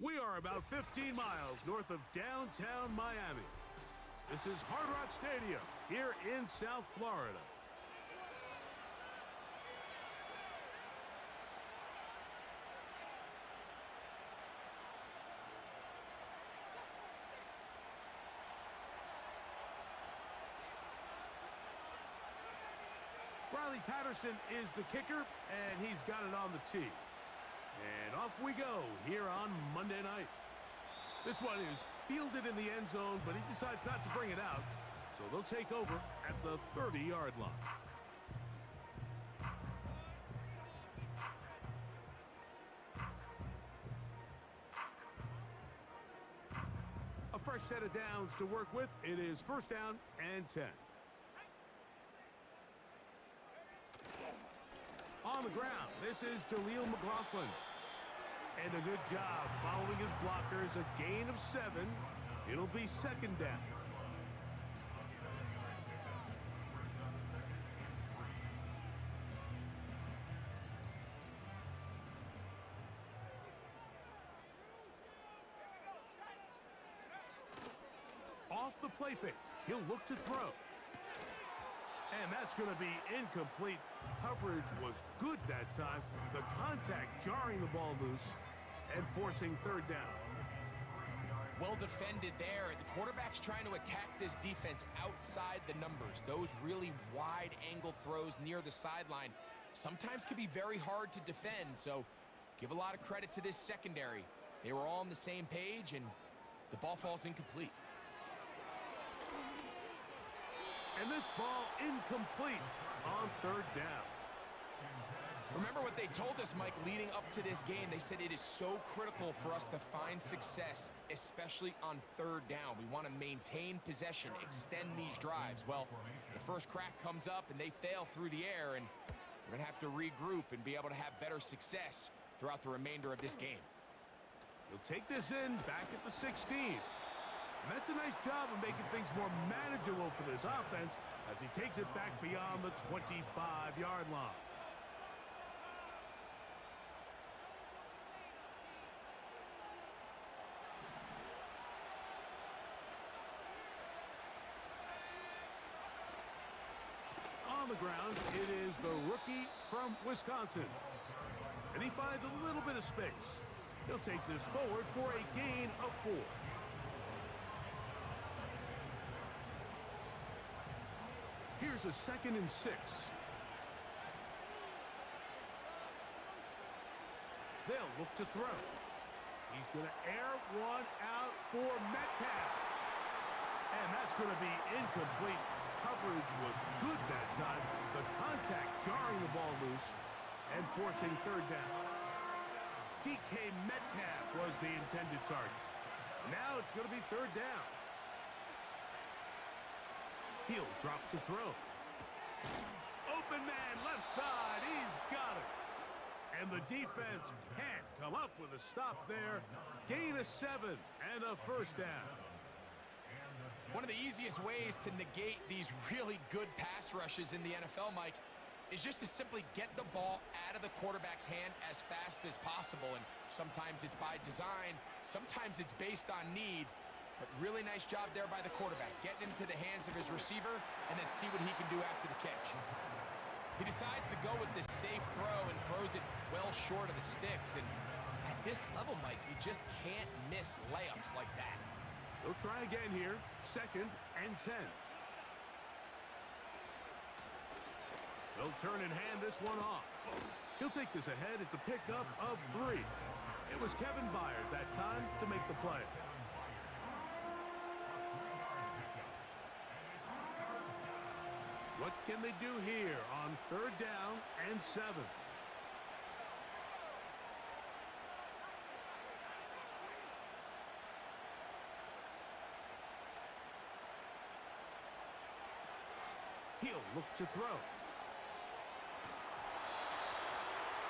We are about 15 miles north of downtown Miami. This is Hard Rock Stadium here in South Florida. Riley Patterson is the kicker, and he's got it on the tee. And off we go here on Monday night. This one is fielded in the end zone, but he decides not to bring it out. So they'll take over at the 30-yard line. A fresh set of downs to work with. It is first down and 10. On the ground, this is Jaleel McLaughlin. And a good job following his blockers, a gain of 7. It'll be second down. Off the play fake, he'll look to throw. And that's going to be incomplete. Coverage was good that time. The contact jarring the ball loose and forcing third down. Well defended there. The quarterback's trying to attack this defense outside the numbers. Those really wide angle throws near the sideline sometimes can be very hard to defend. So give a lot of credit to this secondary. They were all on the same page, and the ball falls incomplete. And this ball incomplete on third down. Remember what they told us, Mike, leading up to this game. They said it is so critical for us to find success, especially on third down. We want to maintain possession, extend these drives. Well, the first crack comes up and they fail through the air, and we're going to have to regroup and be able to have better success throughout the remainder of this game. He'll take this in back at the 16. And that's a nice job of making things more manageable for this offense as he takes it back beyond the 25-yard line. On the ground, it is the rookie from Wisconsin. And he finds a little bit of space. He'll take this forward for a gain of 4. Here's a 2nd and 6. They'll look to throw. He's going to air one out for Metcalf. And that's going to be incomplete. Coverage was good that time. The contact jarring the ball loose and forcing third down. DK Metcalf was the intended target. Now it's going to be third down. He'll drop to throw. Open man, left side. He's got it. And the defense can't come up with a stop there. Gain of 7 and a first down. One of the easiest ways to negate these really good pass rushes in the NFL, Mike, is just to simply get the ball out of the quarterback's hand as fast as possible. And sometimes it's by design, sometimes it's based on need. But really nice job there by the quarterback, getting into the hands of his receiver and then see what he can do after the catch. He decides to go with this safe throw and throws it well short of the sticks. And at this level, Mike, you just can't miss layups like that. He'll try again here, 2nd and 10. They'll turn and hand this one off. He'll take this ahead. It's a pickup of 3. It was Kevin Byard that time to make the play. What can they do here on third down and 7? He'll look to throw.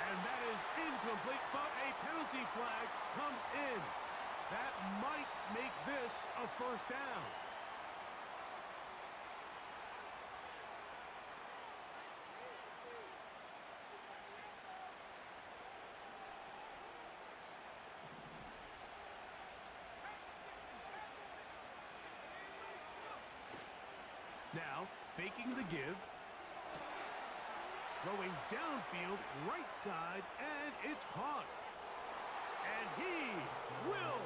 And that is incomplete, but a penalty flag comes in. That might make this a first down. Now, faking the give. Throwing downfield, right side, and it's caught. And he will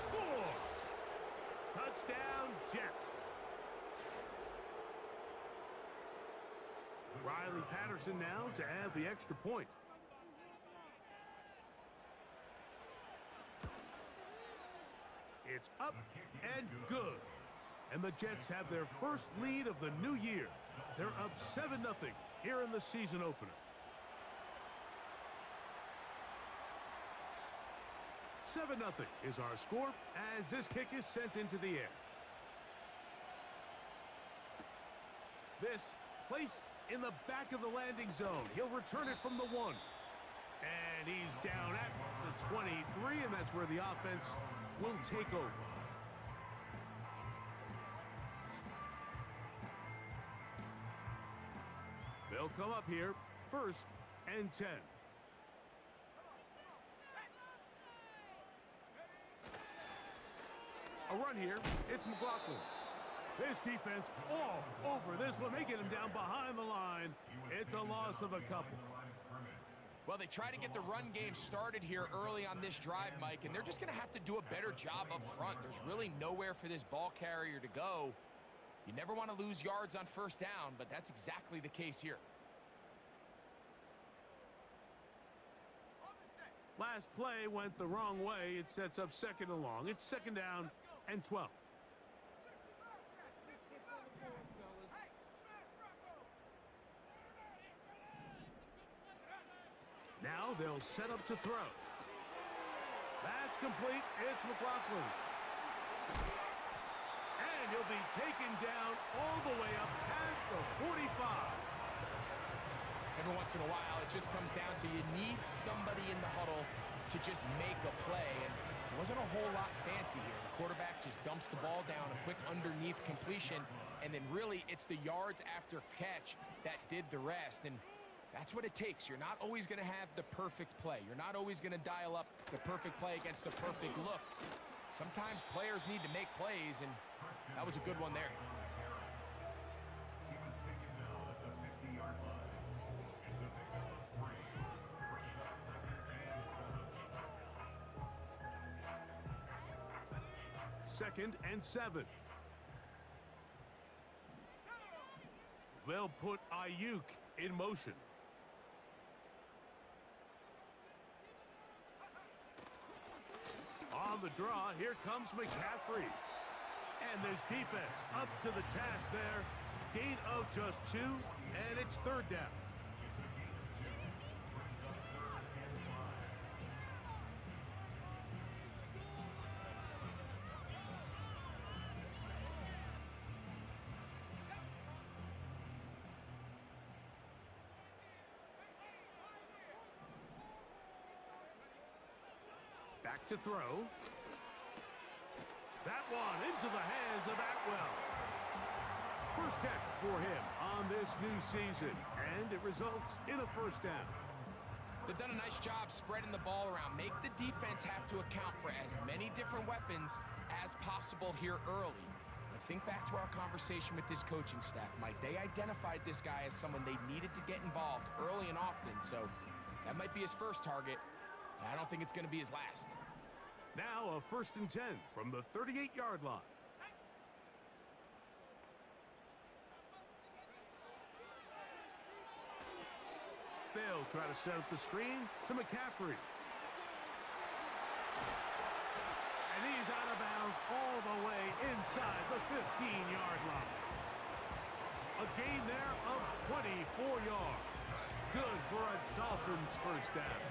score. Touchdown, Jets. Riley Patterson now to add the extra point. It's up and good. And the Jets have their first lead of the new year. They're up 7-0 here in the season opener. 7-0 is our score as this kick is sent into the air. This placed in the back of the landing zone. He'll return it from the 1. And he's down at the 23, and that's where the offense will take over. They'll come up here, 1st and 10. A run here. It's McLaughlin. This defense all over this one. They get him down behind the line. It's a loss of a couple. Well, they try to get the run game started here early on this drive, Mike, and they're just going to have to do a better job up front. There's really nowhere for this ball carrier to go. You never want to lose yards on 1st down, but that's exactly the case here. Last play went the wrong way. It sets up 2nd and long. It's 2nd down and 12. Now they'll set up to throw. That's complete. It's McLaughlin. And he'll be taken down all the way up past the 45. Every once in a while, it just comes down to you need somebody in the huddle to just make a play. And it wasn't a whole lot fancy here. The quarterback just dumps the ball down, a quick underneath completion, and then really it's the yards after catch that did the rest. And that's what it takes. You're not always going to have the perfect play. You're not always going to dial up the perfect play against the perfect look. Sometimes players need to make plays, and that was a good one there. Second and 7. They'll put Ayuk in motion. On the draw, here comes McCaffrey. And this defense up to the task there. Gain of just 2, and it's 3rd down. Back to throw. That one into the hands of Atwell. First catch for him on this new season, and it results in a 1st down. They've done a nice job spreading the ball around. Make the defense have to account for as many different weapons as possible here early. But think back to our conversation with this coaching staff, Mike. They identified this guy as someone they needed to get involved early and often, so that might be his first target. I don't think it's going to be his last. Now a 1st and 10 from the 38-yard line. They'll try to set up the screen to McCaffrey. And he's out of bounds all the way inside the 15-yard line. A gain there of 24 yards. Good for a Dolphins 1st down.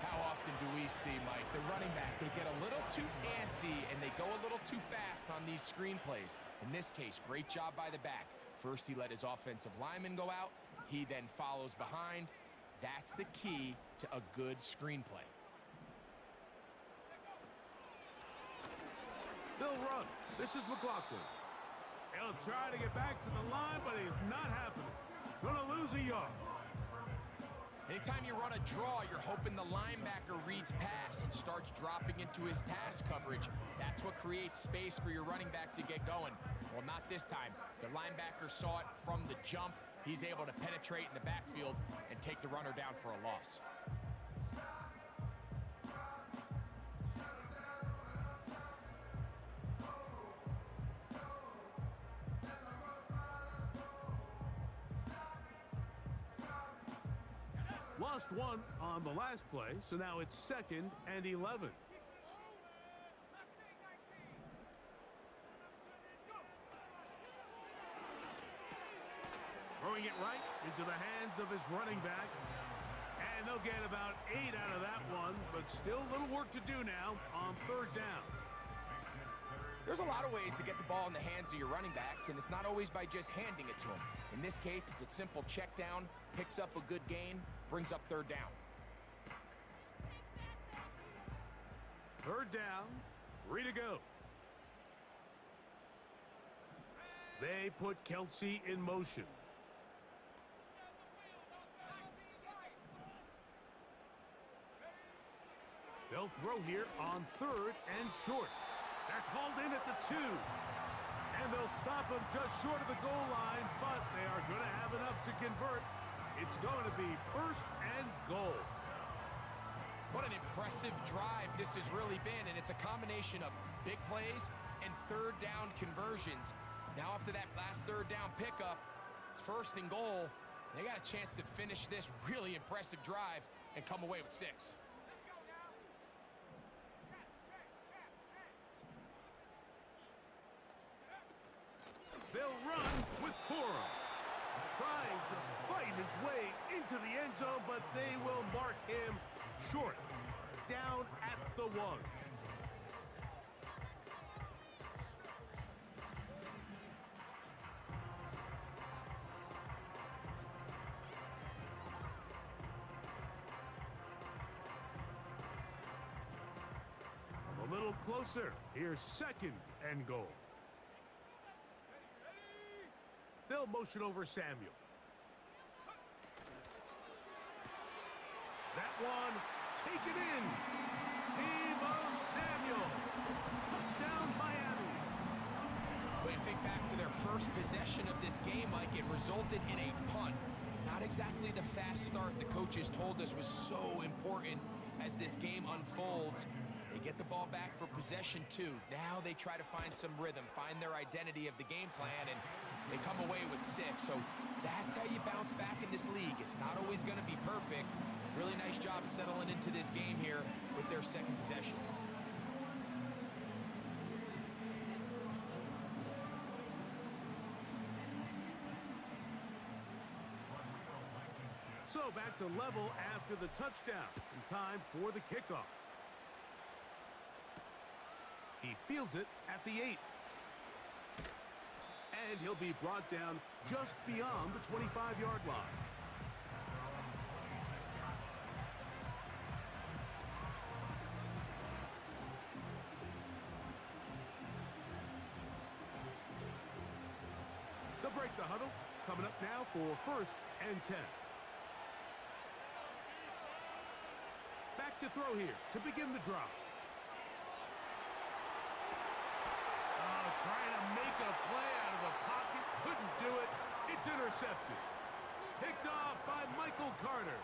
How often do we see, Mike, the running back, they get a little too antsy and they go a little too fast on these screen plays. In this case, great job by the back. First, he let his offensive lineman go out. He then follows behind. That's the key to a good screenplay. They'll run. This is McLaughlin. He'll try to get back to the line, but he's not happening. Gonna lose a yard. Anytime you run a draw, you're hoping the linebacker reads pass and starts dropping into his pass coverage. That's what creates space for your running back to get going. Well, not this time. The linebacker saw it from the jump. He's able to penetrate in the backfield and take the runner down for a loss. Lost one on the last play, so now it's 2nd and 11. Throwing it right into the hands of his running back. And they'll get about 8 out of that one, but still a little work to do now on 3rd down. There's a lot of ways to get the ball in the hands of your running backs, and it's not always by just handing it to them. In this case, it's a simple check down, picks up a good gain, brings up 3rd down. 3rd down, 3 to go. They put Kelsey in motion. They'll throw here on 3rd and short. That's hauled in at the 2. And they'll stop him just short of the goal line, but they are going to have enough to convert. It's going to be 1st and goal. What an impressive drive this has really been, and it's a combination of big plays and 3rd down conversions. Now after that last 3rd down pickup, it's 1st and goal. They got a chance to finish this really impressive drive and come away with 6. They'll run with Cora, trying to fight his way into the end zone, but they will mark him short, down at the 1. A little closer. Here's 2nd and goal. They'll motion over Samuel. That one taken in. Deebo Samuel. Touchdown Miami. When you think back to their first possession of this game, Mike, it resulted in a punt. Not exactly the fast start the coaches told us was so important as this game unfolds. They get the ball back for possession 2. Now they try to find some rhythm, find their identity of the game plan, and they come away with 6. So that's how you bounce back in this league. It's not always going to be perfect. Really nice job settling into this game here with their 2nd possession. So back to level after the touchdown, and time for the kickoff. He fields it at the 8. And he'll be brought down just beyond the 25-yard line. They'll break the huddle. Coming up now for 1st and 10. Back to throw here to begin the drive. Trying to make a play out of the pocket. Couldn't do it. It's intercepted. Picked off by Michael Carter.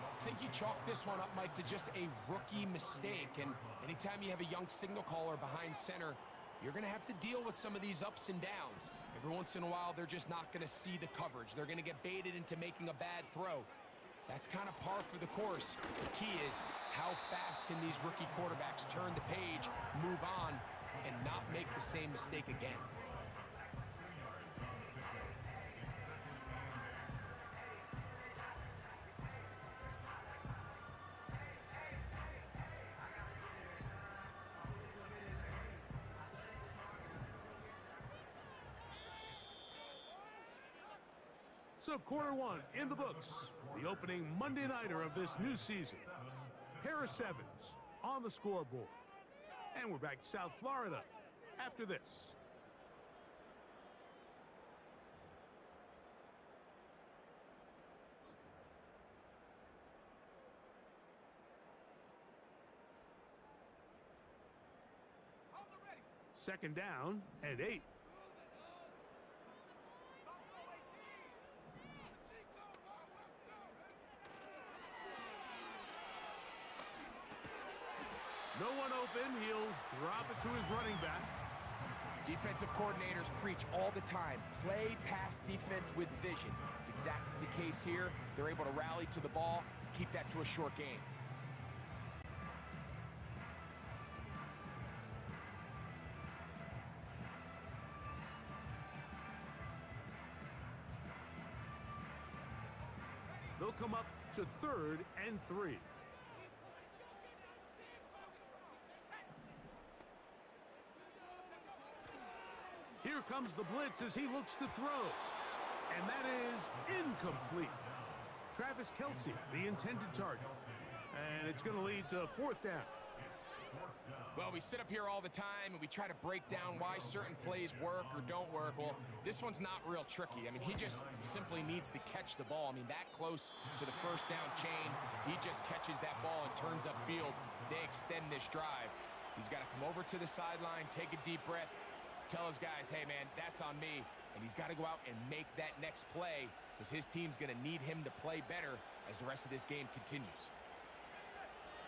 I think you chalk this one up, Mike, to just a rookie mistake. And anytime you have a young signal caller behind center, you're going to have to deal with some of these ups and downs. Every once in a while, they're just not going to see the coverage. They're going to get baited into making a bad throw. That's kind of par for the course. The key is how fast can these rookie quarterbacks turn the page, move on, and not make the same mistake again. So quarter 1 in the books. The opening Monday nighter of this new season. Pair of 7s on the scoreboard. And we're back to South Florida after this. Second down and 8. No one open. He'll drop it to his running back. Defensive coordinators preach all the time, play pass defense with vision. It's exactly the case here. They're able to rally to the ball, keep that to a short game. They'll come up to 3rd and 3. Here comes the blitz as he looks to throw. And that is incomplete. Travis Kelce, the intended target. And it's going to lead to 4th down. Well, we sit up here all the time and we try to break down why certain plays work or don't work. Well, this one's not real tricky. I mean, he just simply needs to catch the ball. I mean, that close to the 1st down chain, if he just catches that ball and turns upfield, they extend this drive. He's got to come over to the sideline, take a deep breath, tell his guys, hey, man, that's on me. And he's got to go out and make that next play because his team's going to need him to play better as the rest of this game continues.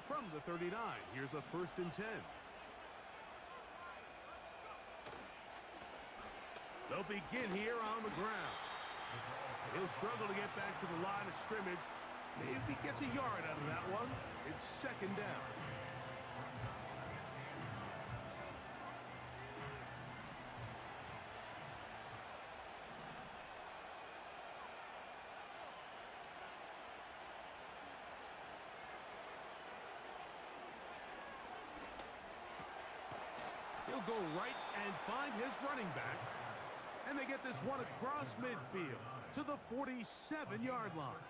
From the 39, here's a 1st and 10. They'll begin here on the ground. He'll struggle to get back to the line of scrimmage. Maybe gets a yard out of that one. It's 2nd down. He'll go right and find his running back. And they get this one across midfield to the 47-yard line.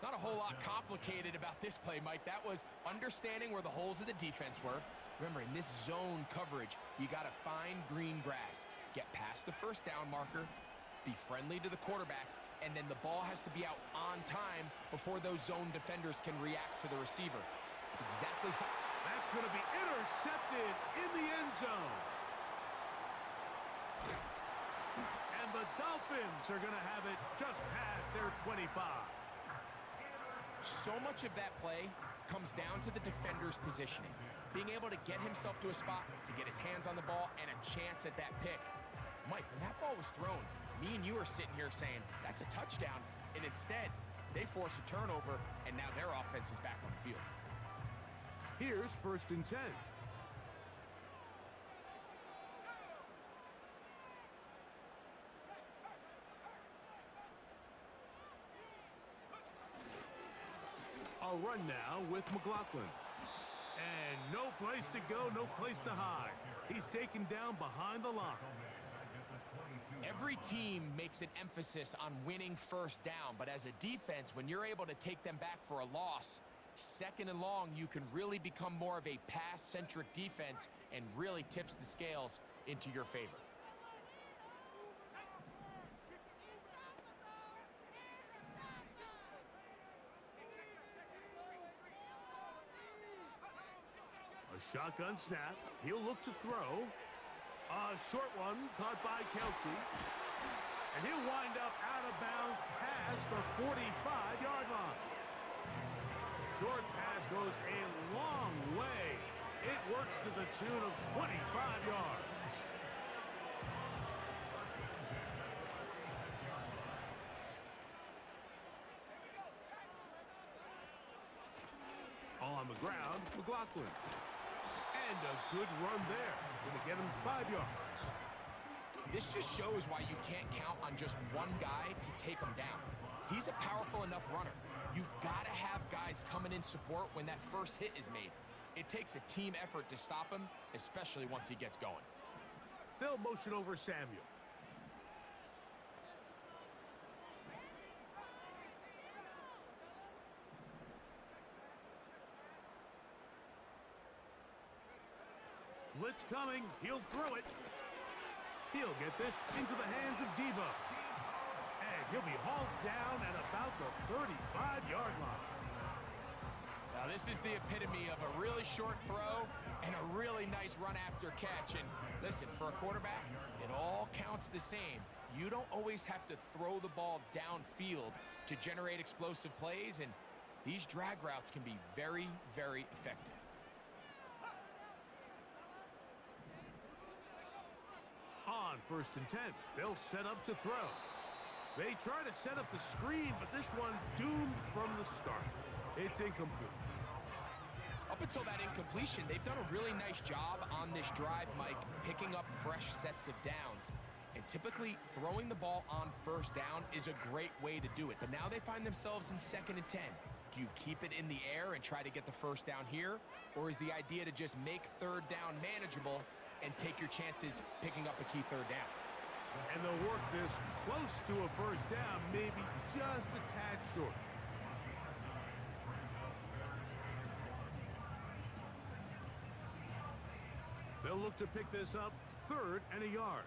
Not a whole lot complicated about this play, Mike. That was understanding where the holes of the defense were. Remember, in this zone coverage, you got to find green grass. Get past the 1st down marker, be friendly to the quarterback, and then the ball has to be out on time before those zone defenders can react to the receiver. It's exactly how... That's going to be intercepted in the end zone. And the Dolphins are going to have it just past their 25. So much of that play comes down to the defender's positioning. Being able to get himself to a spot, to get his hands on the ball, and a chance at that pick. Mike, when that ball was thrown, me and you are sitting here saying, that's a touchdown. And instead, they force a turnover, and now their offense is back on the field. Here's 1st and 10. A run now with McLaughlin. And no place to go, no place to hide. He's taken down behind the line. Every team makes an emphasis on winning 1st down, but as a defense, when you're able to take them back for a loss, 2nd and long, you can really become more of a pass-centric defense and really tips the scales into your favor. A shotgun snap. He'll look to throw. A short one caught by Kelce. And he'll wind up out of bounds past the 45-yard line. Short pass goes a long way. It works to the tune of 25 yards. On the ground, McLaughlin. And a good run there. Going to get him 5 yards. This just shows why you can't count on just one guy to take him down. He's a powerful enough runner. You gotta have guys coming in support when that first hit is made. It takes a team effort to stop him, especially once he gets going. They'll motion over Samuel. Blitz coming. He'll throw it. He'll get this into the hands of Debo. And he'll be hauled down at about the 35-yard line. Now, this is the epitome of a really short throw and a really nice nice run after catch. And listen, for a quarterback, it all counts the same. You don't always have to throw the ball downfield to generate explosive plays, and these drag routes can be very, very effective. On 1st and 10, they'll set up to throw. They try to set up the screen, but this one doomed from the start. It's incomplete. Up until that incompletion, they've done a really nice job on this drive, Mike, picking up fresh sets of downs. And typically, throwing the ball on 1st down is a great way to do it. But now they find themselves in 2nd and 10. Do you keep it in the air and try to get the 1st down here? Or is the idea to just make 3rd down manageable and take your chances picking up a key 3rd down? And they'll work this close to a 1st down, maybe just a tad short. They'll look to pick this up 3rd and a yard.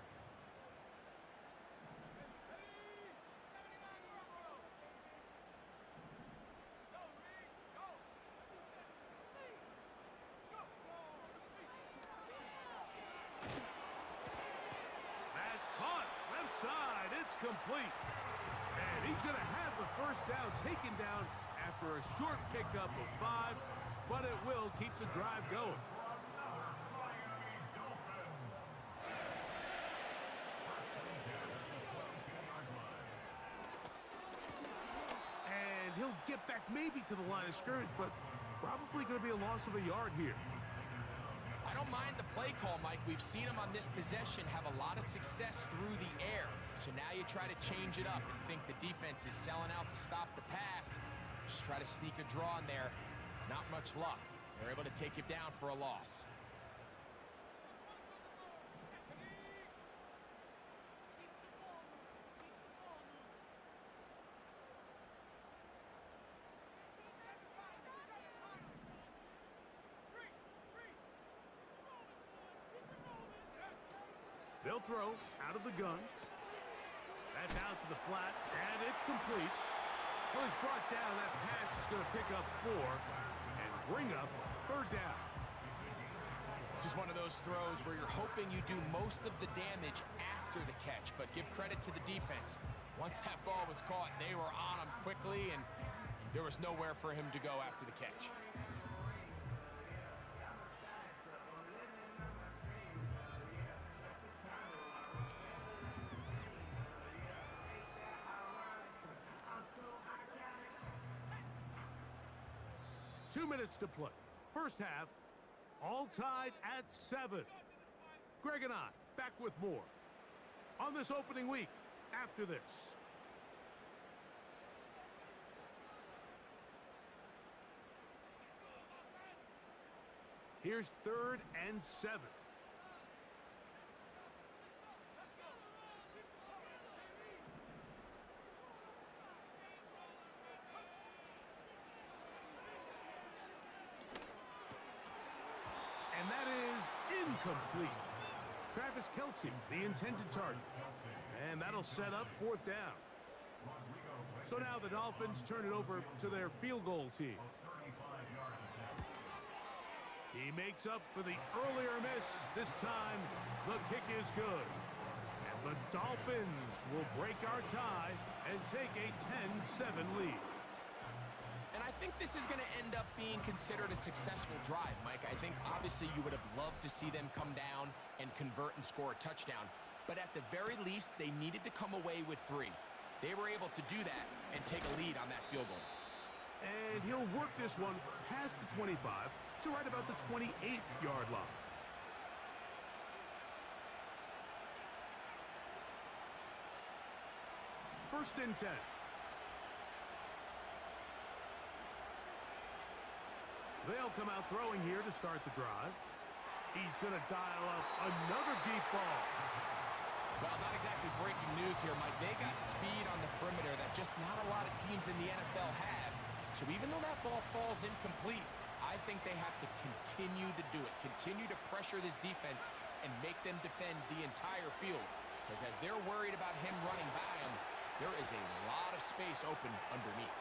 That's caught. Left side. It's complete. And he's going to have the 1st down taken down after a short pickup of 5, but it will keep the drive going. He'll get back maybe to the line of scrimmage, but probably going to be a loss of a yard here. I don't mind the play call, Mike. We've seen him on this possession have a lot of success through the air. So now you try to change it up and think the defense is selling out to stop the pass. Just try to sneak a draw in there. Not much luck. They're able to take it down for a loss. They'll throw out of the gun. That's out to the flat, and it's complete. Well, it's brought down. That pass is going to pick up 4 and bring up 3rd down. This is one of those throws where you're hoping you do most of the damage after the catch, but give credit to the defense. Once that ball was caught, they were on him quickly, and there was nowhere for him to go after the catch. Two minutes to play. 1st half, all tied at 7. Greg and I back with more on this opening week after this. Here's 3rd and 7. And that is incomplete. Travis Kelce, the intended target. And that'll set up 4th down. So now the Dolphins turn it over to their field goal team. He makes up for the earlier miss. This time, the kick is good. And the Dolphins will break our tie and take a 10-7 lead. And I think this is going to end up being considered a successful drive, Mike. I think obviously you would have loved to see them come down and convert and score a touchdown. But at the very least, they needed to come away with 3. They were able to do that and take a lead on that field goal. And he'll work this one past the 25 to right about the 28-yard line. First and 10. They'll come out throwing here to start the drive. He's going to dial up another deep ball. Well, not exactly breaking news here, Mike. They got speed on the perimeter that just not a lot of teams in the NFL have. So even though that ball falls incomplete, I think they have to continue to do it. Continue to pressure this defense and make them defend the entire field. Because as they're worried about him running by them, there is a lot of space open underneath.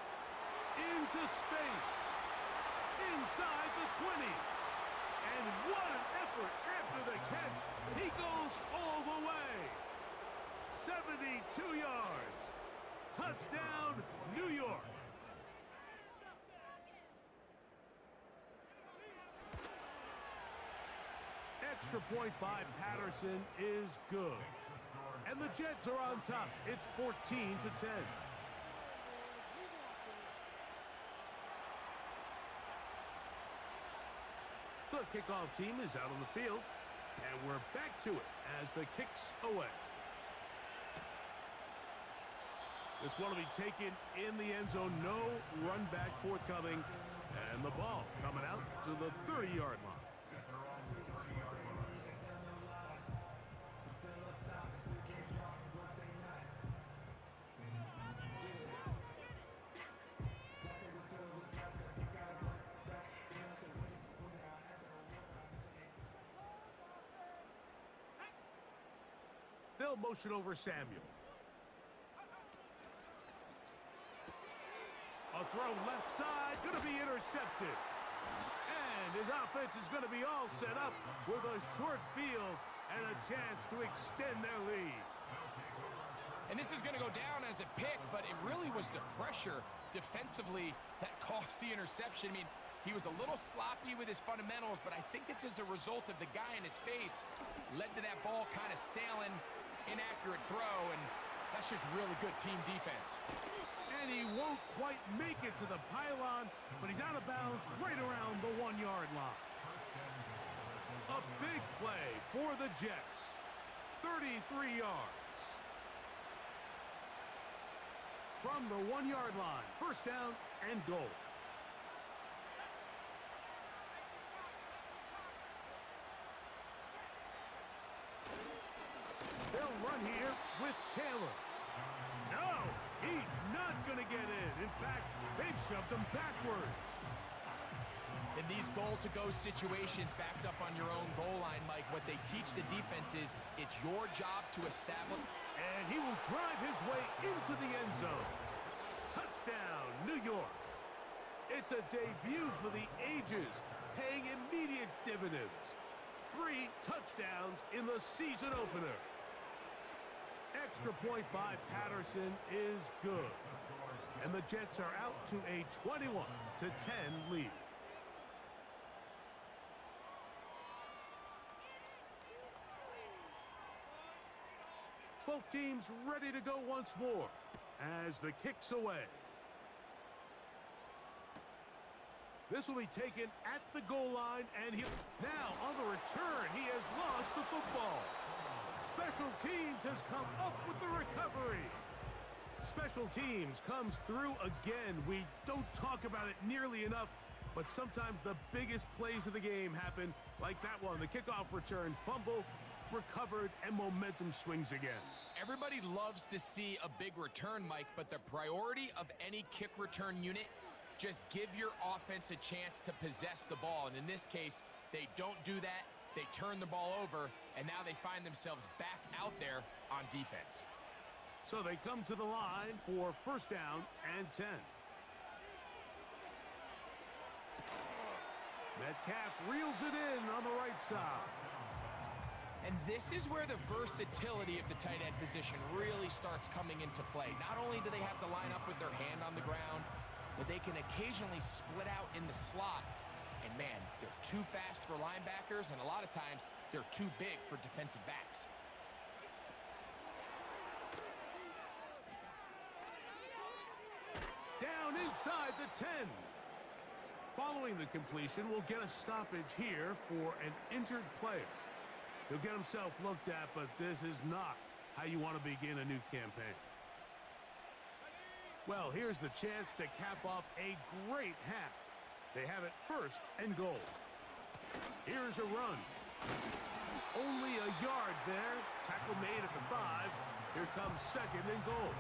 Into space. Inside the 20. And what an effort Touchdown, New York. Extra point by Patterson is good. And the Jets are on top. It's 14-10. The kickoff team is out on the field. And we're back to it as the kick's away. This one will be taken in the end zone. No run back forthcoming. And the ball coming out to the 30-yard line. They'll motion over Samuel. A throw left side, going to be intercepted. And his offense is going to be all set up with a short field and a chance to extend their lead. And this is going to go down as a pick, but it really was the pressure defensively that caused the interception. I mean, he was a little sloppy with his fundamentals, but I think it's as a result of the guy in his face led to that ball kind of sailing, inaccurate throw, and that's just really good team defense. And he won't quite make it to the pylon, but he's out of bounds right around the 1-yard line. A big play for the Jets. 33 yards. From the 1-yard line, first down and goal. They'll run here with Taylor. No, he's not going to get in. In fact, they've shoved him backwards. In these goal-to-go situations backed up on your own goal line, Mike, what they teach the defense is it's your job to establish. And he will drive his way into the end zone. Touchdown, New York. It's a debut for the ages, paying immediate dividends. 3 touchdowns in the season opener. Extra point by Patterson is good. And the Jets are out to a 21-10 lead. Both teams ready to go once more as the kick's away. This will be taken at the goal line, and now on the return, he has lost the football. Special teams has come up with the recovery. Special teams comes through again. We don't talk about it nearly enough, but sometimes the biggest plays of the game happen like that one. The kickoff return, fumble, recovered, and momentum swings again. Everybody loves to see a big return, Mike, but the priority of any kick return unit, just give your offense a chance to possess the ball. And in this case, they don't do that. They turn the ball over, and now they find themselves back out there on defense. So they come to the line for first down and 10. Metcalf reels it in on the right side. And this is where the versatility of the tight end position really starts coming into play. Not only do they have to line up with their hand on the ground, but they can occasionally split out in the slot. And man, they're too fast for linebackers, and a lot of times they're too big for defensive backs. Down inside the 10. Following the completion, we'll get a stoppage here for an injured player. He'll get himself looked at, but this is not how you want to begin a new campaign. Well, here's the chance to cap off a great half. They have it first and goal. Here's a run. Only a yard there. Tackle made at the 5. Here comes second and goal.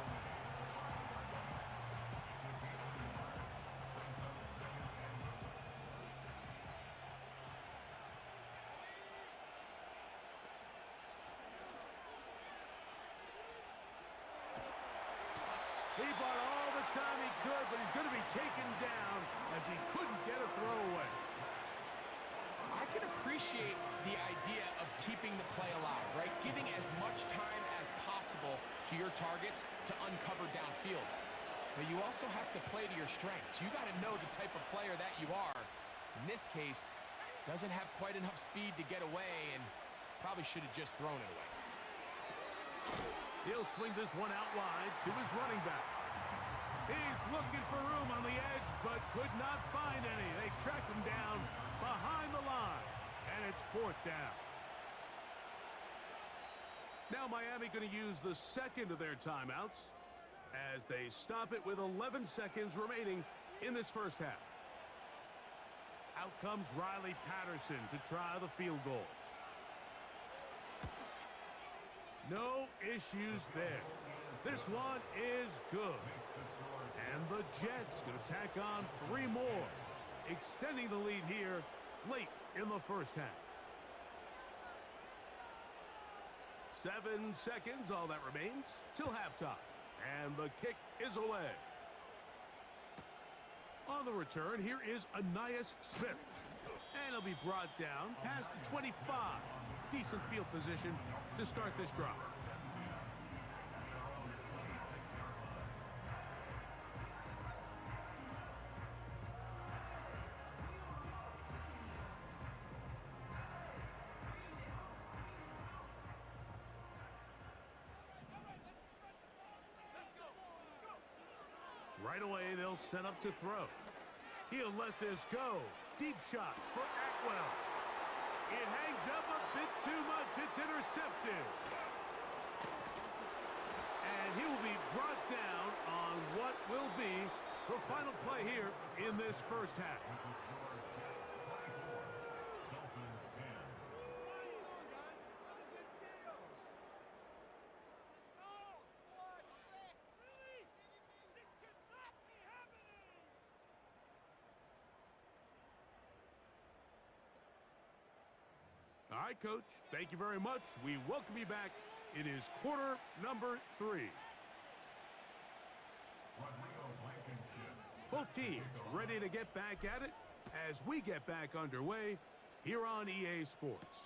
He bought all the time he could, but he's going to be taken down as he couldn't get a throw away. I can appreciate the idea of keeping the play alive, right? Giving as much time as possible possible to your targets to uncover downfield. But you also have to play to your strengths. You got to know the type of player that you are. In this case, doesn't have quite enough speed to get away and probably should have just thrown it away. He'll swing this one out wide to his running back. He's looking for room on the edge, but could not find any. They track him down behind the line, and it's 4th down. Now Miami going to use the second of their timeouts as they stop it with 11 seconds remaining in this first half. Out comes Riley Patterson to try the field goal. No issues there. This one is good. And the Jets going to tack on 3 more, extending the lead here late in the first half. 7 seconds, all that remains, till halftime. And the kick is away. On the return, here is Ainias Smith. And he'll be brought down past the 25. Decent field position to start this drive. Right away, they'll set up to throw. He'll let this go. Deep shot for Atwell. It hangs up a bit too much. It's intercepted. And he will be brought down on what will be the final play here in this first half. All right, Coach, thank you very much. We welcome you back. It is quarter number 3. Both teams ready to get back at it as we get back underway here on EA Sports.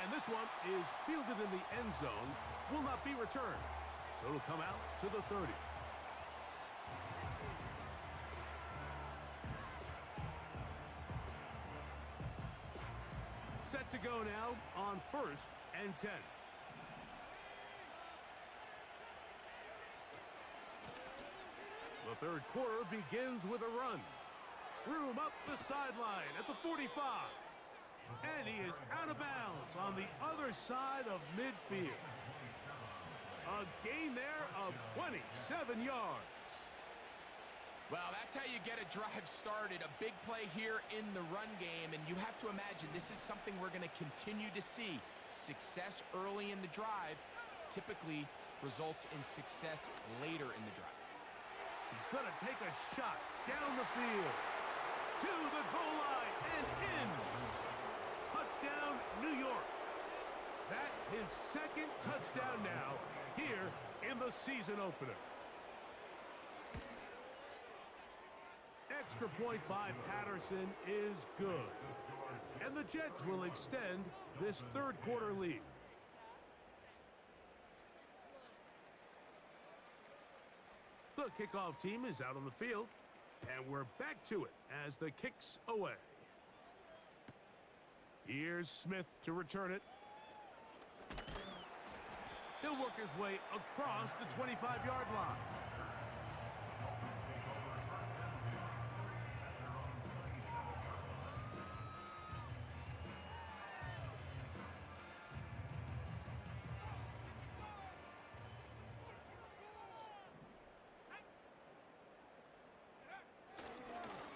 And this one is fielded in the end zone, will not be returned. So it'll come out to the 30. Set to go now on 1st and 10. The third quarter begins with a run. Room up the sideline at the 45. And he is out of bounds on the other side of midfield. A gain there of 27 yards. Well, that's how you get a drive started. A big play here in the run game, and you have to imagine this is something we're going to continue to see. Success early in the drive typically results in success later in the drive. He's going to take a shot down the field to the goal line and in. Touchdown, New York. That his second touchdown now here in the season opener. Extra point by Patterson is good. And the Jets will extend this third quarter lead. The kickoff team is out on the field. And we're back to it as the kick's away. Here's Smith to return it. He'll work his way across the 25-yard line.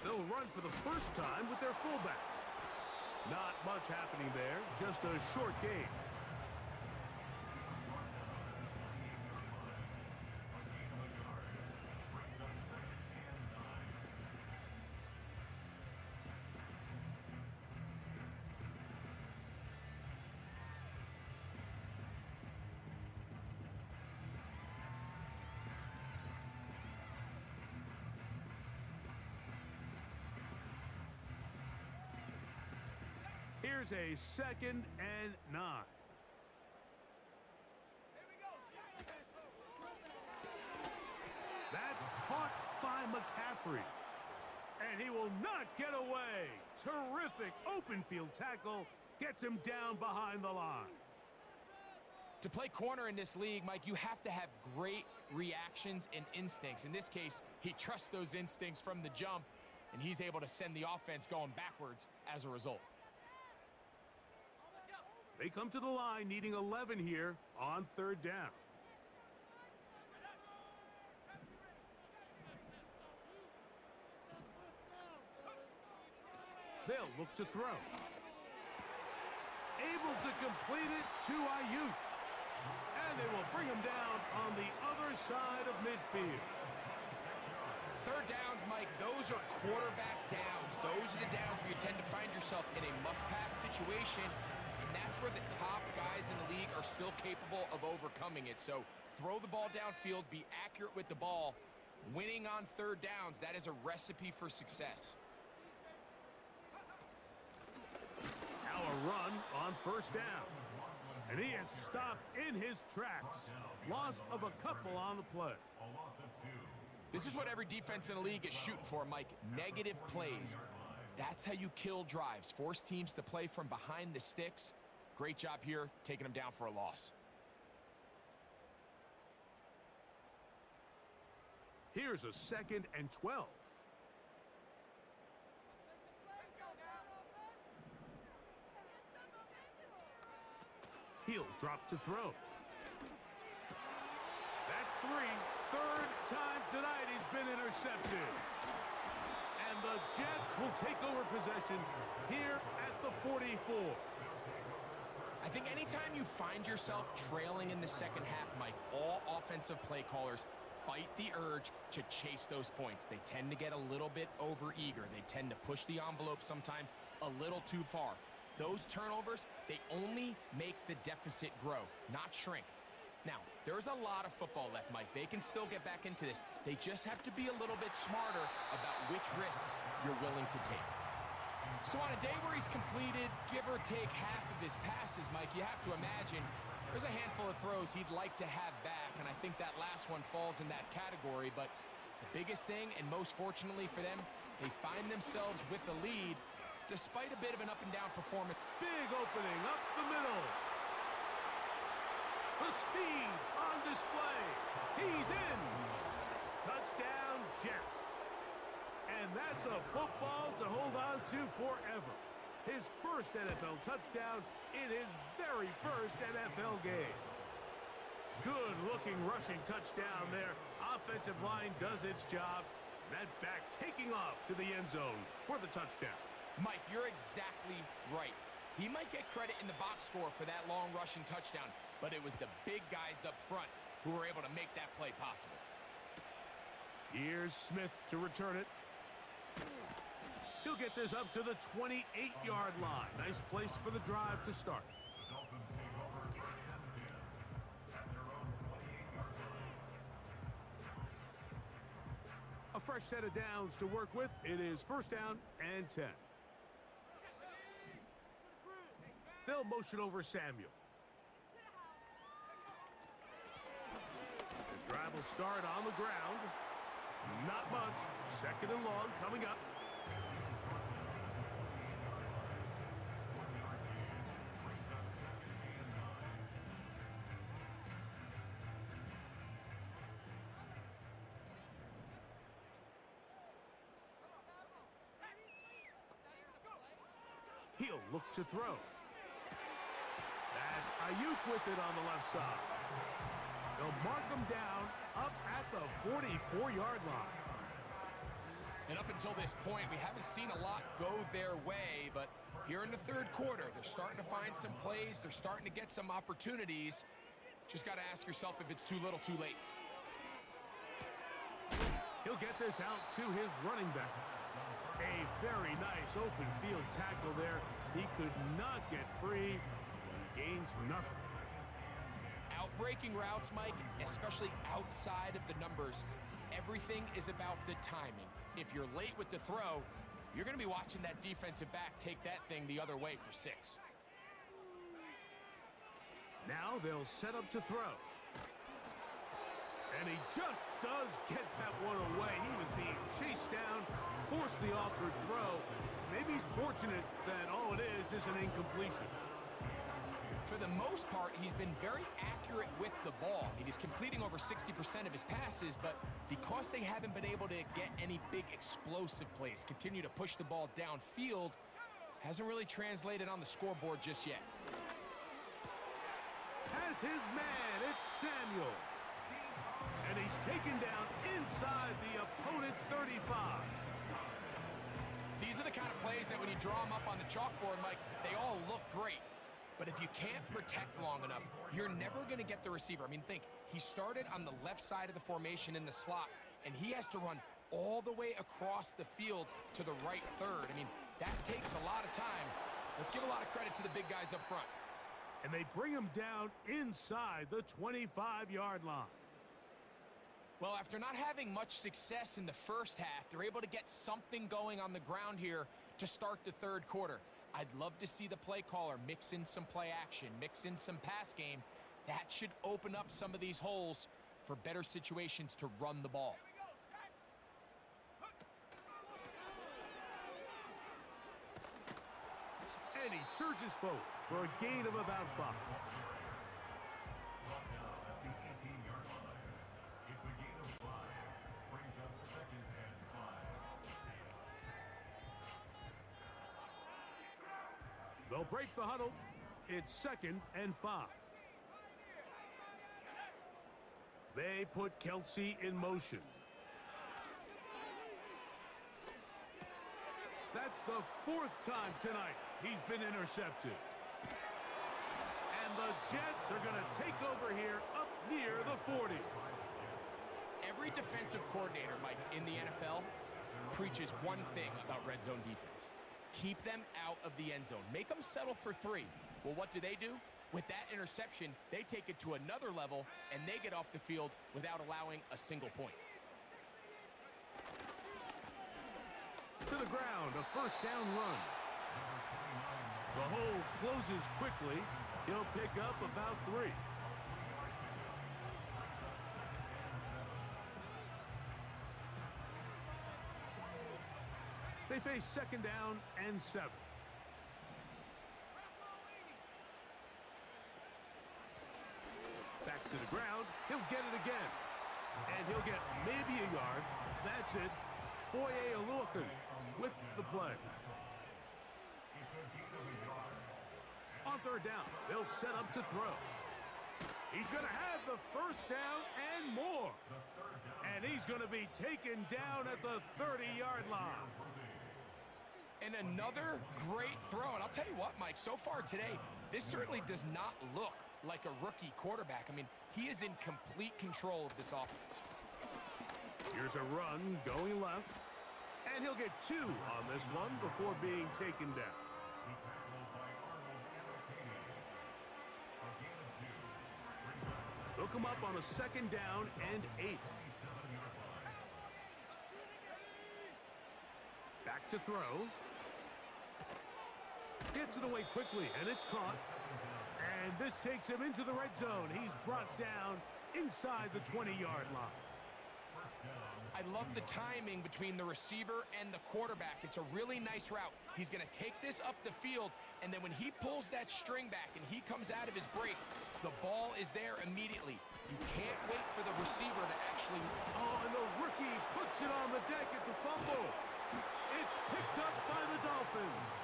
They'll run for the first time with their fullback. Not much happening there, just a short gain. Here's a 2nd and 9. caught by McCaffrey. And he will not get away. Terrific open field tackle. Gets him down behind the line. To play corner in this league, Mike, you have to have great reactions and instincts. In this case, he trusts those instincts from the jump, and he's able to send the offense going backwards as a result. They come to the line needing 11 here on 3rd down. They'll look to throw. Able to complete it to Ayuk. And they will bring him down on the other side of midfield. 3rd downs, Mike, those are quarterback downs. Those are the downs where you tend to find yourself in a must-pass situation, and that's where the top guys in the league are still capable of overcoming it. So throw the ball downfield, be accurate with the ball. Winning on 3rd downs, that is a recipe for success. Now a run on 1st down. And he is stopped in his tracks. Loss of a couple on the play. This is what every defense in the league is shooting for, Mike. Negative plays. That's how you kill drives. Force teams to play from behind the sticks. Great job here, taking them down for a loss. Here's a 2nd and 12. He'll drop to throw. That's 3. 3rd time tonight he's been intercepted. And the Jets will take over possession here at the 44. I think anytime you find yourself trailing in the 2nd half, Mike, all offensive play callers fight the urge to chase those points. They tend to get a little bit overeager. They tend to push the envelope sometimes a little too far. Those turnovers, they only make the deficit grow, not shrink. Now, there's a lot of football left, Mike. They can still get back into this. They just have to be a little bit smarter about which risks you're willing to take. So on a day where he's completed, give or take half of his passes, Mike, you have to imagine there's a handful of throws he'd like to have back, and I think that last one falls in that category. But the biggest thing, and most fortunately for them, they find themselves with the lead despite a bit of an up-and-down performance. Big opening up the middle. The speed on display. He's in. Touchdown, Jets. And that's a football to hold on to forever. His first NFL touchdown in his very first NFL game. Good-looking rushing touchdown there. Offensive line does its job. That back taking off to the end zone for the touchdown. Mike, you're exactly right. He might get credit in the box score for that long rushing touchdown, but it was the big guys up front who were able to make that play possible. Here's Smith to return it. He'll get this up to the 28-yard line. Nice place for the drive to start. A fresh set of downs to work with. It is 1st down and 10. They'll motion over Samuel. The drive will start on the ground. Not much. 2nd and long coming up. He'll look to throw. That's Ayuk with it on the left side. They'll mark him down up at the 44-yard line. And up until this point, we haven't seen a lot go their way, but here in the 3rd quarter, they're starting to find some plays. They're starting to get some opportunities. Just got to ask yourself if it's too little, too late. He'll get this out to his running back. A very nice open field tackle there. He could not get free and gains nothing. Outbreaking routes, Mike, especially outside of the numbers, everything is about the timing. If you're late with the throw, you're going to be watching that defensive back take that thing the other way for 6. Now they'll set up to throw. And he just does get that one away. He was being chased down, forced the awkward throw. Maybe he's fortunate that all it is an incompletion. For the most part, he's been very accurate with the ball. I mean, he's completing over 60% of his passes, but because they haven't been able to get any big explosive plays, continue to push the ball downfield, hasn't really translated on the scoreboard just yet. Has his man, it's Samuel. And he's taken down inside the opponent's 35. These are the kind of plays that when you draw them up on the chalkboard, Mike, they all look great. But if you can't protect long enough, you're never going to get the receiver. I mean, think, he started on the left side of the formation in the slot, and he has to run all the way across the field to the right third. I mean, that takes a lot of time. Let's give a lot of credit to the big guys up front. And they bring him down inside the 25-yard line. Well, after not having much success in the first half, they're able to get something going on the ground here to start the third quarter. I'd love to see the play caller mix in some play action, mix in some pass game. That should open up some of these holes for better situations to run the ball. And he surges forward for a gain of about 5. They'll break the huddle. It's 2nd and 5. They put Kelsey in motion. That's the 4th time tonight he's been intercepted. And the Jets are going to take over here up near the 40. Every defensive coordinator, Mike, in the NFL preaches one thing about red zone defense. Keep them out of the end zone. Make them settle for 3. Well, what do? With that interception, they take it to another level, and they get off the field without allowing a single point. To the ground, a 1st down run. The hole closes quickly. He'll pick up about 3. They face 2nd down and 7. Back to the ground. He'll get it again. And he'll get maybe a yard. That's it. Foye Aluakan with the play. On 3rd down, they'll set up to throw. He's going to have the 1st down and more. And he's going to be taken down at the 30-yard line. And another great throw. And I'll tell you what, Mike, so far today, this certainly does not look like a rookie quarterback. I mean, he is in complete control of this offense. Here's a run going left. And he'll get 2 on this one before being taken down. They'll come up on a 2nd down and 8. Back to throw. Gets it away quickly, and it's caught. And this takes him into the red zone. He's brought down inside the 20-yard line. I love the timing between the receiver and the quarterback. It's a really nice route. He's going to take this up the field, and then when he pulls that string back and he comes out of his break, the ball is there immediately. You can't wait for the receiver to actually... Oh, and the rookie puts it on the deck. It's a fumble. It's picked up by the Dolphins.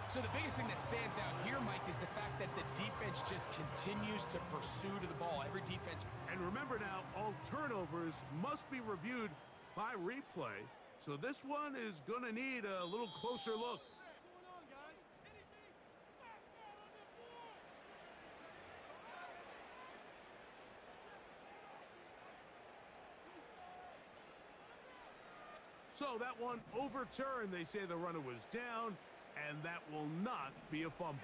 So the biggest thing that stands out here, Mike, is the fact that the defense just continues to pursue to the ball. Every defense. And remember now, all turnovers must be reviewed by replay. So this one is going to need a little closer look. So that one overturned. They say the runner was down, and that will not be a fumble.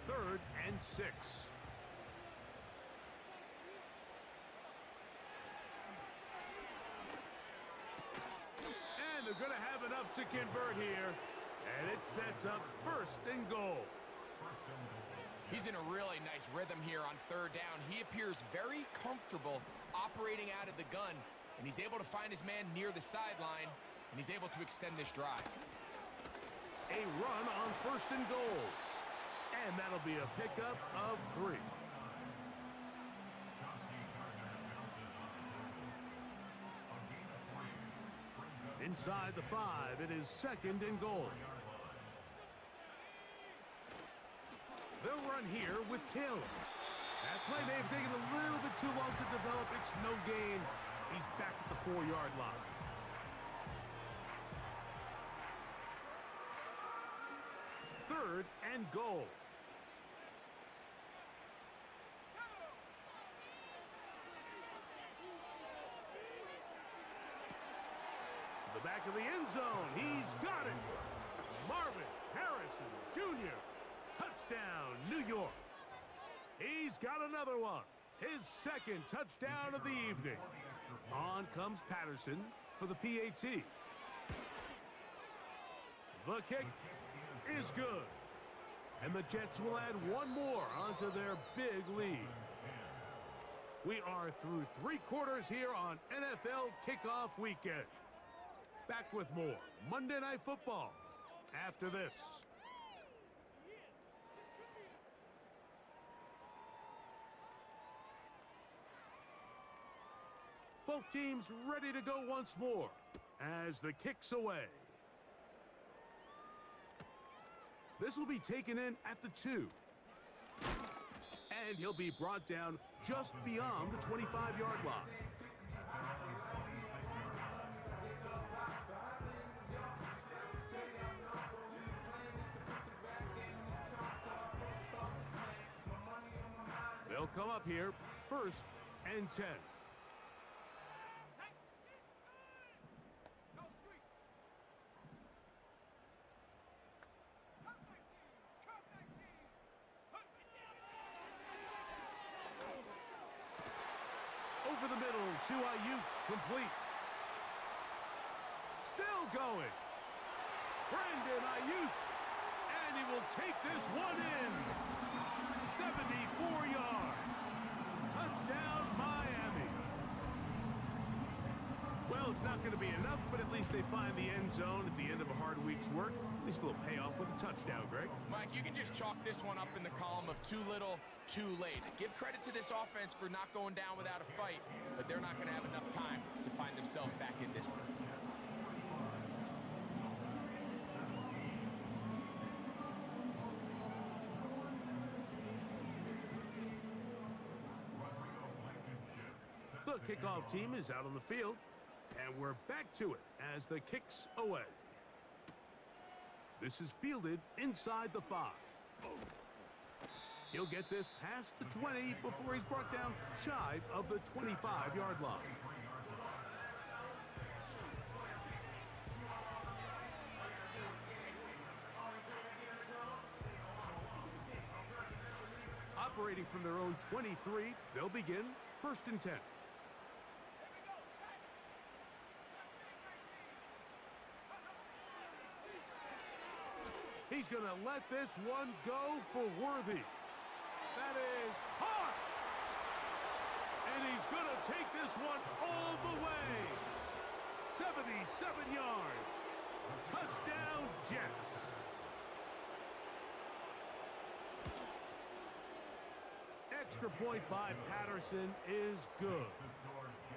Third and 6. And they're going to have enough to convert here. And it sets up first and goal. He's in a really nice rhythm here on third down. He appears very comfortable operating out of the gun, and he's able to find his man near the sideline, and he's able to extend this drive. A run on first and goal. And that'll be a pickup of 3. Inside the 5, it is second and goal. They'll run here with Caleb. That play may have taken a little bit too long to develop. It's no gain. He's back at the 4-yard line. Third and goal. To the back of the end zone. He's got it. Marvin Harrison Jr. Touchdown, New York. He's got another one. His second touchdown of the evening. On comes Patterson for the PAT. The kick is good. And the Jets will add one more onto their big lead. We are through 3 quarters here on NFL Kickoff Weekend. Back with more Monday Night Football after this. Both teams ready to go once more as the kick's away. This will be taken in at the 2. And he'll be brought down just beyond the 25-yard line. They'll come up here, first and 10. Over the middle to Ayuk, complete. Still going. Brandon Ayuk, and he will take this one in. 74 yards. Touchdown, Miami. Well, it's not going to be enough, but at least they find the end zone at the end of a hard week's work. At least a little payoff with a touchdown, Greg. Mike, you can just chalk this one up in the column of too little, too late. Give credit to this offense for not going down without a fight, but they're not going to have enough time to find themselves back in this one. The kickoff team is out on the field, and we're back to it as the kick's away. This is fielded inside the 5. He'll get this past the 20 before he's brought down shy of the 25-yard line. Operating from their own 23, they'll begin first and 10. He's going to let this one go for Worthy. That is hot. And he's going to take this one all the way. 77 yards. Touchdown, Jets. Extra point by Patterson is good.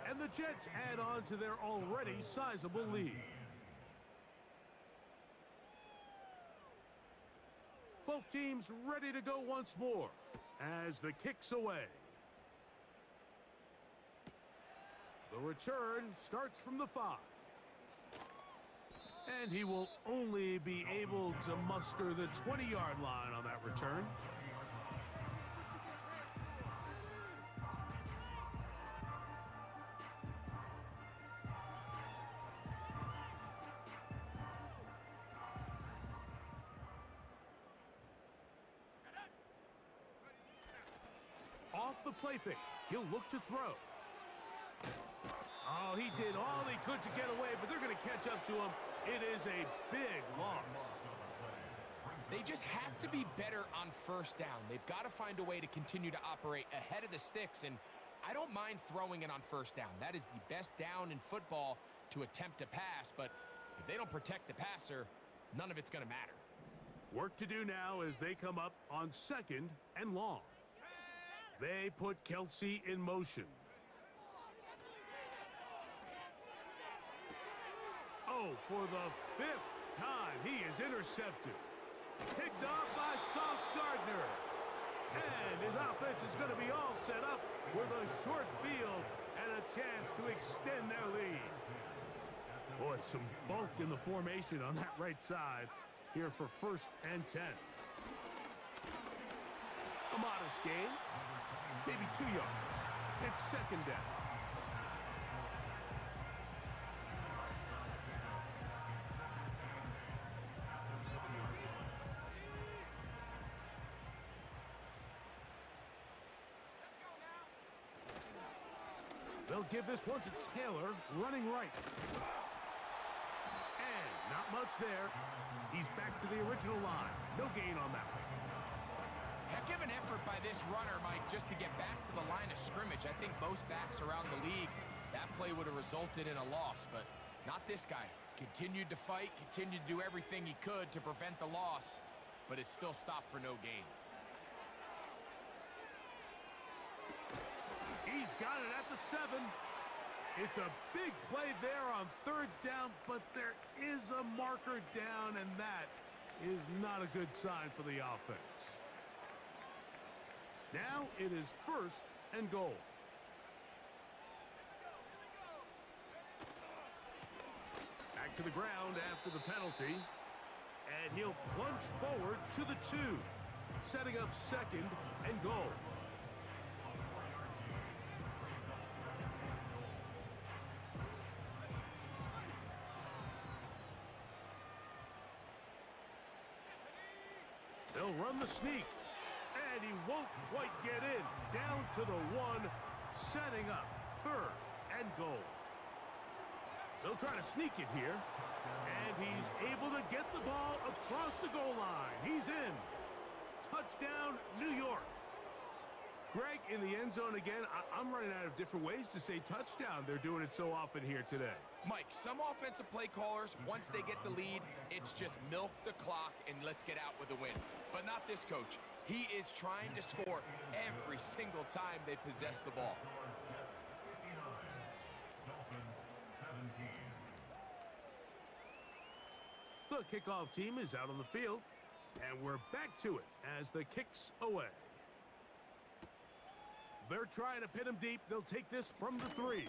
And the Jets add on to their already sizable lead. Both teams ready to go once more as the kick's away. The return starts from the 5. And he will only be able to muster the 20-yard line on that return. Off the play fake, he'll look to throw. Oh, he did all he could to get away, but they're going to catch up to him. It is a big loss. They just have to be better on first down. They've got to find a way to continue to operate ahead of the sticks, and I don't mind throwing it on first down. That is the best down in football to attempt to pass, but if they don't protect the passer, none of it's going to matter. Work to do now as they come up on 2nd and long. They put Kelsey in motion. Oh, for the 5th time, he is intercepted. Picked off by Sauce Gardner. And his offense is going to be all set up with a short field and a chance to extend their lead. Boy, some bulk in the formation on that right side here for 1st and 10. A modest gain, maybe 2 yards. It's 2nd down. They'll give this one to Taylor, running right. And not much there. He's back to the original line. No gain on that one. Heck of an effort by this runner, Mike, just to get back to the line of scrimmage. I think most backs around the league, that play would have resulted in a loss, but not this guy. Continued to fight, continued to do everything he could to prevent the loss, but it still stopped for no gain. He's got it at the 7. It's a big play there on 3rd down, but there is a marker down, and that is not a good sign for the offense. Now it is 1st and goal. Back to the ground after the penalty, and he'll plunge forward to the 2, setting up 2nd and goal. They'll run the sneak, and he won't quite get in. Down to the 1, setting up 3rd and goal. They'll try to sneak it here, and he's able to get the ball across the goal line. He's in. Touchdown, New York. Greg, in the end zone again, I'm running out of different ways to say touchdown. They're doing it so often here today. Mike, some offensive play callers, once they get the lead, it's just milk the clock and let's get out with a win. But not this coach. He is trying to score every single time they possess the ball. The kickoff team is out on the field, and we're back to it as the kick's away. They're trying to pin him deep. They'll take this from the 3.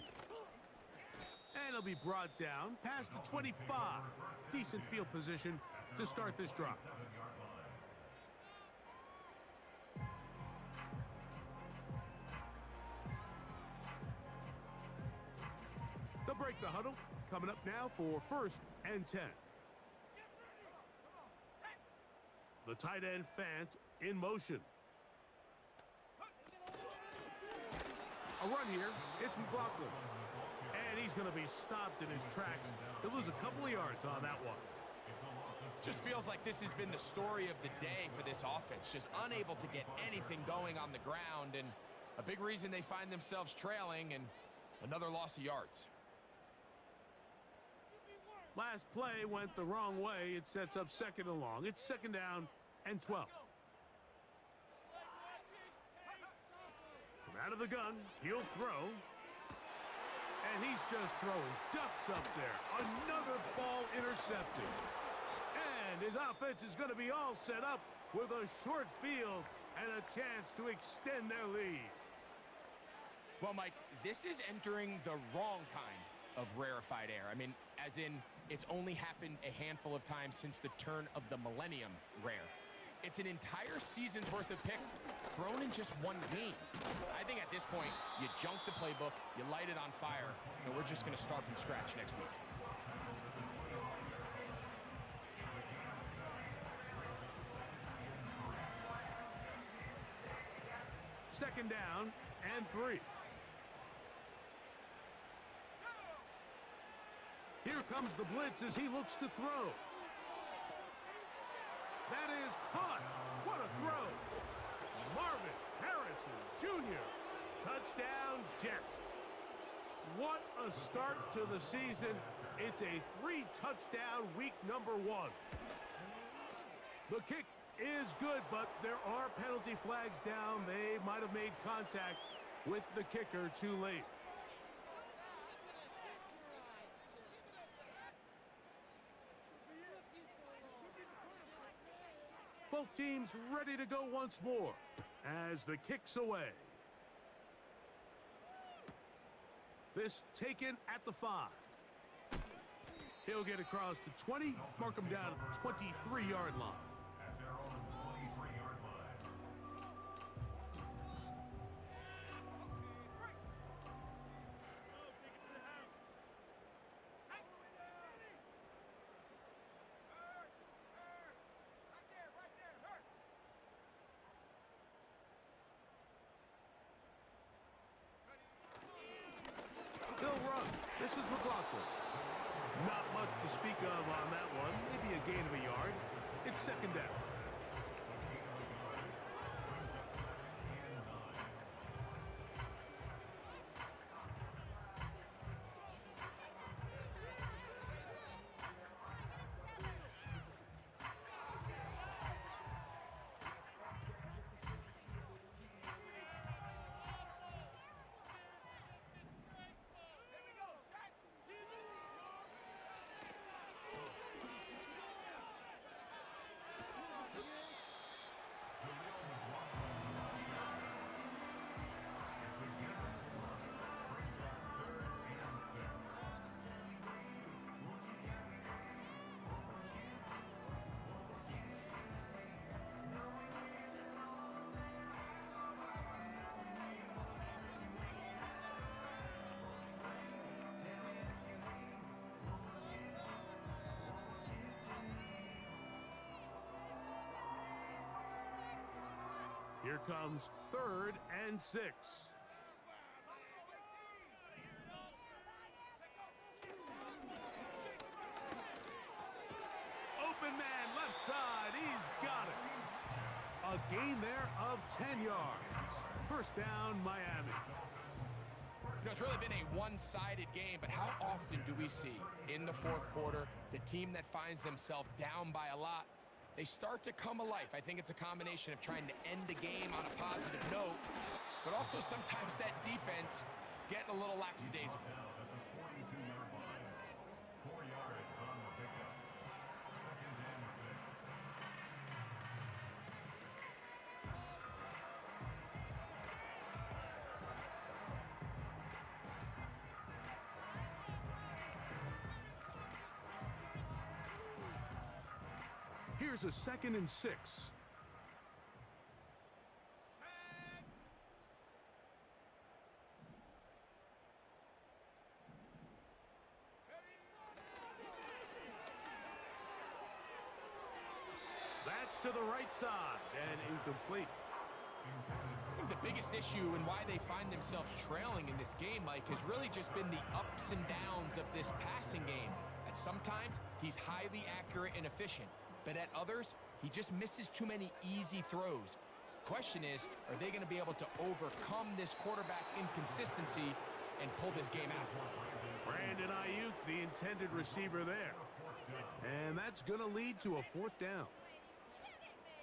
And he'll be brought down past the 25. Decent field position to start this drive. They'll break the huddle. Coming up now for 1st and 10. The tight end Fant in motion. A run here. It's McLaughlin. And he's going to be stopped in his tracks. He'll lose a couple of yards on that one. Just feels like this has been the story of the day for this offense. Just unable to get anything going on the ground. And a big reason they find themselves trailing and another loss of yards. Last play went the wrong way. It sets up 2nd and long. It's 2nd down and 12. From out of the gun, he'll throw. And he's just throwing ducks up there. Another ball intercepted. And his offense is going to be all set up with a short field and a chance to extend their lead. Well, Mike, this is entering the wrong kind of rarefied air. I mean, as in, it's only happened a handful of times since the turn of the millennium rare. It's an entire season's worth of picks thrown in just one game. I think at this point, you junk the playbook, you light it on fire, and we're just going to start from scratch next week. Second down and 3. comes the blitz as he looks to throw. That is caught. What a throw. Marvin Harrison Jr. Touchdown, Jets. What a start to the season. It's a 3-touchdown week number 1. The kick is good, but there are penalty flags down. They might have made contact with the kicker too late. Both teams ready to go once more as the kick's away. This taken at the 5. He'll get across the 20, mark him down at the 23-yard line. They'll run. This is McLaughlin. Not much to speak of on that one. Maybe a gain of a yard. It's second down. Here comes 3rd and 6. Open man, left side. He's got it. A gain there of 10 yards. First down, Miami. You know, it's really been a one-sided game, but how often do we see in the 4th quarter the team that finds themselves down by a lot, they start to come alive? I think it's a combination of trying to end the game on a positive note, but also sometimes that defense getting a little lackadaisical. Here's a 2nd and 6. That's to the right side and incomplete. I think the biggest issue and why they find themselves trailing in this game, Mike, has really just been the ups and downs of this passing game. At sometimes, he's highly accurate and efficient, but at others, he just misses too many easy throws. Question is, are they going to be able to overcome this quarterback inconsistency and pull this game out? Brandon Ayuk, the intended receiver there. And that's going to lead to a 4th down.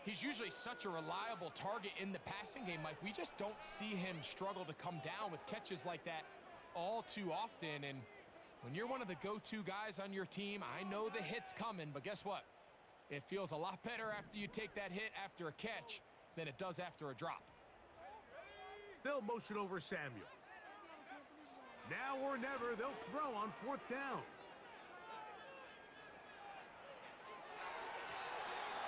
He's usually such a reliable target in the passing game, Mike. We just don't see him struggle to come down with catches like that all too often. And when you're one of the go-to guys on your team, I know the hit's coming, but guess what? It feels a lot better after you take that hit after a catch than it does after a drop. They'll motion over Samuel. Now or never, they'll throw on 4th down.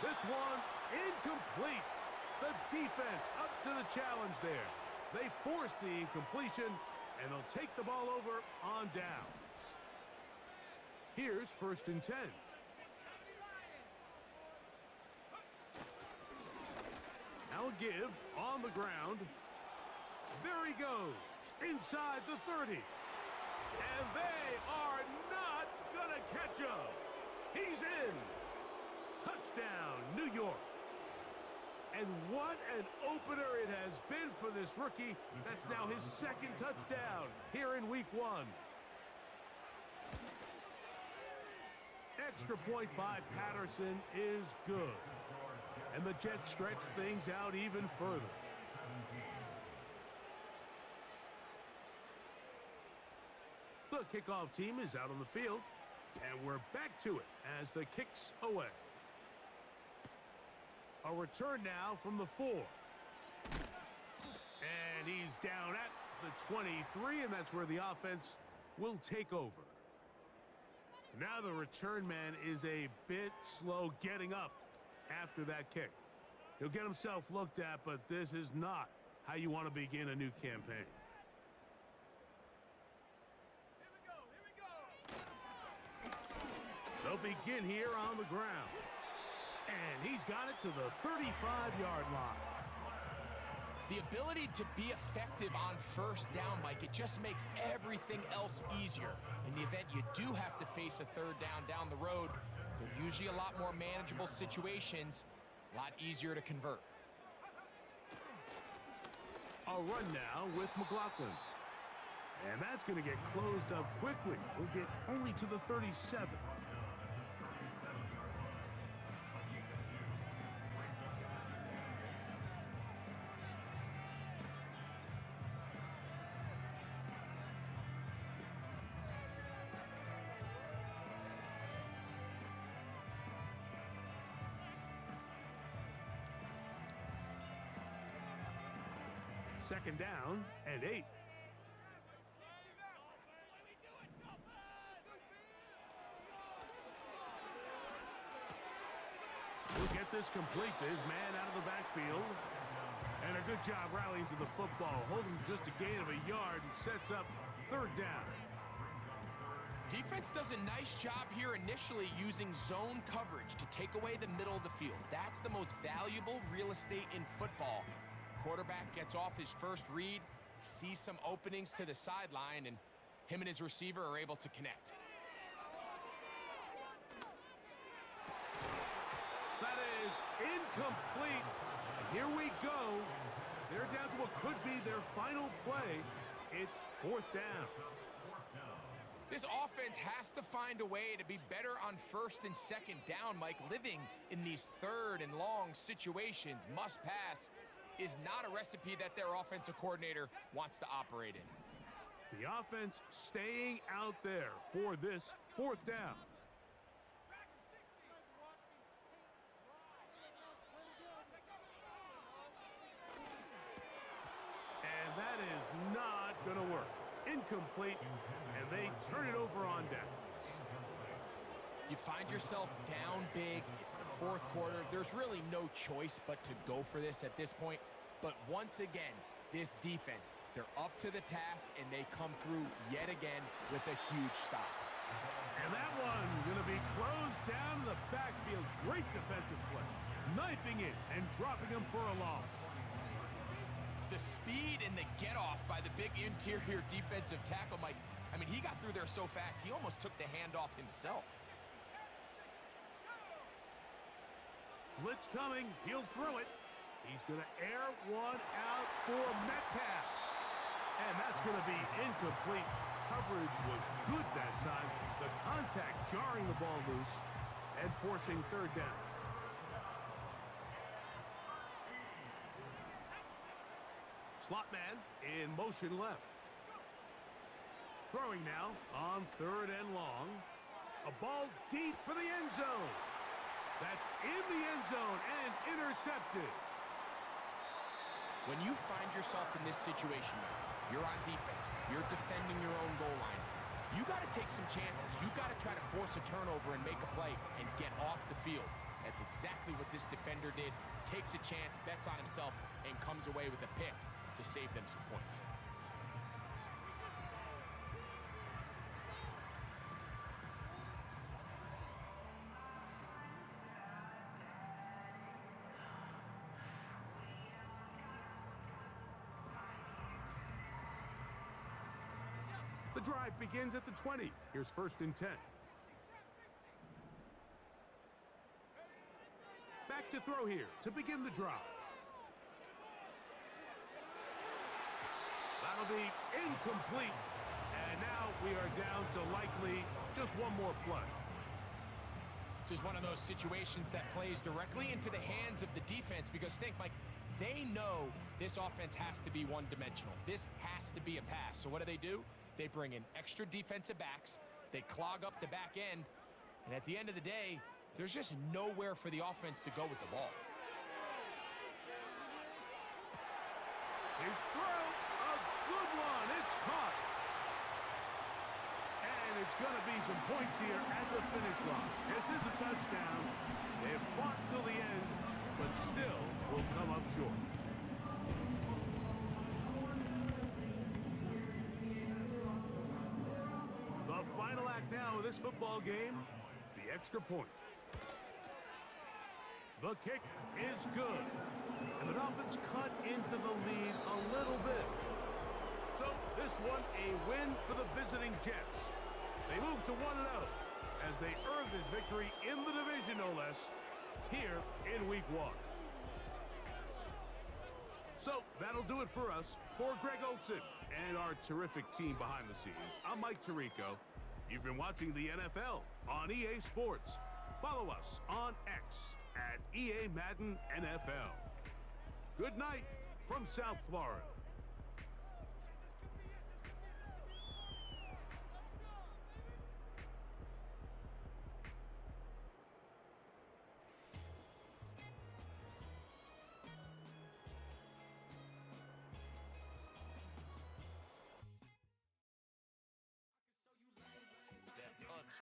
This one incomplete. The defense up to the challenge there. They force the incompletion, and they'll take the ball over on downs. Here's 1st and 10. Now give on the ground. There he goes. Inside the 30. And they are not gonna catch him. He's in. Touchdown, New York. And what an opener it has been for this rookie. That's now his second touchdown here in week 1. Extra point by Patterson is good. And the Jets stretch things out even further. The kickoff team is out on the field. And we're back to it as the kick's away. A return now from the 4. And he's down at the 23, and that's where the offense will take over. Now the return man is a bit slow getting up after that kick. He'll get himself looked at, but this is not how you want to begin a new campaign. They'll begin here on the ground. And he's got it to the 35-yard line. The ability to be effective on first down, Mike, it just makes everything else easier. In the event you do have to face a third down the road, they're usually a lot more manageable situations, a lot easier to convert. A run now with McLaughlin. And that's going to get closed up quickly. He'll get only to the 37. Second down and 8. He'll get this complete to his man out of the backfield. And a good job rallying to the football. Holding just a gain of a yard and sets up third down. Defense does a nice job here initially using zone coverage to take away the middle of the field. That's the most valuable real estate in football. Quarterback gets off his first read, sees some openings to the sideline, and him and his receiver are able to connect. That is incomplete. Here we go. They're down to what could be their final play. It's fourth down. This offense has to find a way to be better on first and second down, Mike. Living in these third and long situations, must pass, is not a recipe that their offensive coordinator wants to operate in. The offense staying out there for this fourth down. And that is not going to work. Incomplete, and they turn it over on downs. You find yourself down big. It's the fourth quarter. There's really no choice but to go for this at this point. But once again, this defense, they're up to the task, and they come through yet again with a huge stop. And that one going to be closed down the backfield. Great defensive play. Knifing it and dropping him for a loss. The speed and the get-off by the big interior defensive tackle, Mike. I mean, he got through there so fast, he almost took the handoff himself. Blitz coming. He'll throw it. He's going to air one out for Metcalf. And that's going to be incomplete. Coverage was good that time. The contact jarring the ball loose and forcing third down. Slot man in motion left. Throwing now on third and long. A ball deep for the end zone. That's in the end zone and intercepted. When you find yourself in this situation, you're on defense, you're defending your own goal line, you got to take some chances. You got to try to force a turnover and make a play and get off the field. That's exactly what this defender did. Takes a chance, bets on himself, and comes away with a pick to save them some points. The drive begins at the 20. Here's first and 10. to throw here to begin the drive. That'll be incomplete. And now we are down to likely just one more play. This is one of those situations that plays directly into the hands of the defense because think, Mike, they know this offense has to be one-dimensional. This has to be a pass. So what do? They bring in extra defensive backs. They clog up the back end. And at the end of the day, there's just nowhere for the offense to go with the ball. His throw, a good one. It's caught. And it's going to be some points here at the finish line. This is a touchdown. They've fought till the end, but still will come up short. The final act now of this football game, the extra point. The kick is good. And the Dolphins cut into the lead a little bit. So this one a win for the visiting Jets. They move to 1-0 as they earn this victory in the division, no less, here in Week 1. So that'll do it for us. For Greg Olsen and our terrific team behind the scenes, I'm Mike Tirico. You've been watching the NFL on EA Sports. Follow us on X at EA Madden NFL. Good night from South Florida.